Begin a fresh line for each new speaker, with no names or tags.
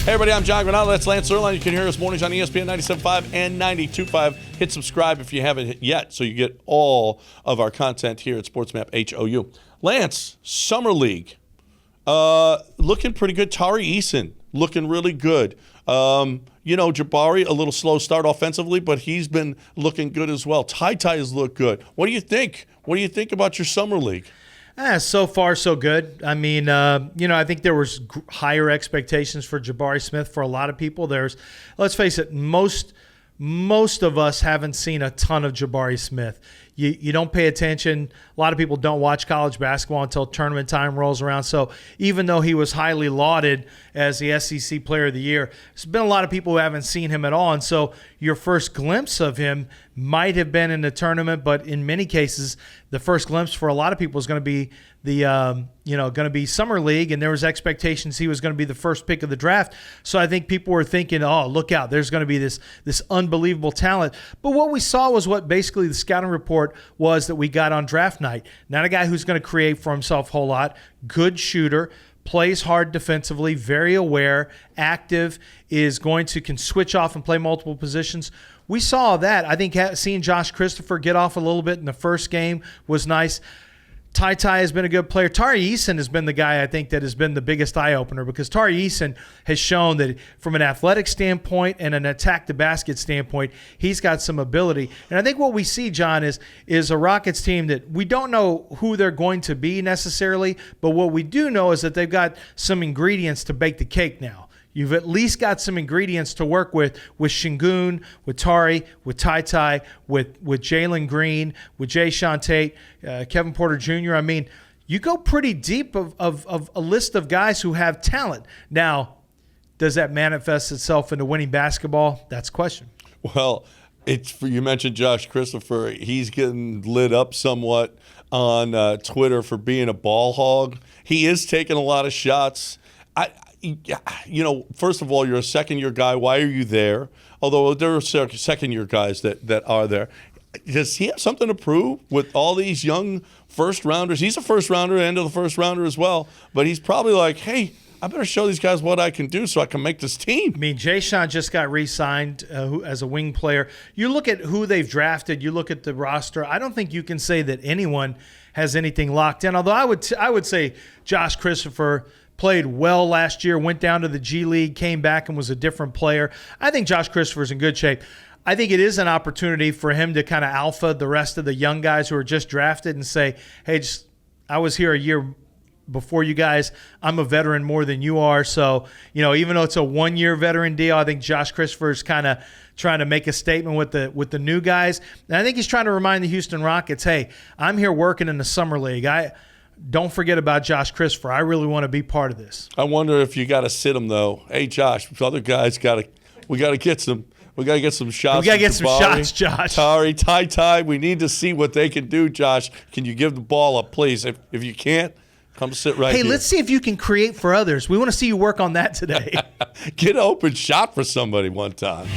Hey, everybody, I'm John Granado. That's Lance Erline. You can hear us mornings on ESPN 97.5 and 92.5. Hit subscribe if you haven't yet so you get all of our content here at SportsMap HOU. Lance, Summer League, looking pretty good. Tari Eason looking really good. Jabari, a little slow start offensively, but he's been looking good as well. Ty has looked good. What do you think? What do you think about your Summer League?
So far, so good. I mean, I think there was higher expectations for Jabari Smith for a lot of people. Let's face it, most of us haven't seen a ton of Jabari Smith. You don't pay attention. A lot of people don't watch college basketball until tournament time rolls around. So even though he was highly lauded as the SEC Player of the Year, there's been a lot of people who haven't seen him at all. And so your first glimpse of him might have been in the tournament, but in many cases, the first glimpse for a lot of people is going to be going to be Summer League, and there was expectations he was going to be the first pick of the draft. So I think people were thinking, oh, look out, there's going to be this unbelievable talent. But what we saw was what basically the scouting report was that we got on draft night. Not a guy who's going to create for himself a whole lot, good shooter, plays hard defensively, very aware, active, can switch off and play multiple positions. We saw that. I think seeing Josh Christopher get off a little bit in the first game was nice. Ty has been a good player. Tari Eason has been the guy I think that has been the biggest eye-opener because Tari Eason has shown that from an athletic standpoint and an attack-the-basket standpoint, he's got some ability. And I think what we see, John, is a Rockets team that we don't know who they're going to be necessarily, but what we do know is that they've got some ingredients to bake the cake now. You've at least got some ingredients to work with Şengün, with Tari, with Ty, with Jalen Green, with Jae'Sean Tate, Kevin Porter Jr. I mean, you go pretty deep of a list of guys who have talent. Now, does that manifest itself into winning basketball? That's the question.
Well, you mentioned Josh Christopher. He's getting lit up somewhat on Twitter for being a ball hog. He is taking a lot of shots. First of all, you're a second-year guy. Why are you there? Although there are second-year guys that are there. Does he have something to prove with all these young first-rounders? He's a first-rounder, end of the first-rounder as well. But he's probably like, hey, I better show these guys what I can do so I can make this team.
I mean, Jae'Sean just got re-signed as a wing player. You look at who they've drafted. You look at the roster. I don't think you can say that anyone has anything locked in. Although I would say Josh Christopher played well last year, went down to the G League, came back and was a different player. I think Josh Christopher's in good shape. I think it is an opportunity for him to kind of alpha the rest of the young guys who are just drafted and say, hey, I was here a year before you guys. I'm a veteran more than you are. So, even though it's a one-year veteran deal, I think Josh Christopher is kind of trying to make a statement with the new guys. And I think he's trying to remind the Houston Rockets, hey, I'm here working in the Summer League. Don't forget about Josh Christopher. I really want to be part of this.
I wonder if you got to sit him though. Hey, Josh, other guys we got to get some. We got to get some shots.
We got to get some shots, Josh.
Tari, Ty. We need to see what they can do, Josh. Can you give the ball up, please? If you can't, come sit right here.
Hey, let's see if you can create for others. We want to see you work on that today.
Get an open shot for somebody one time.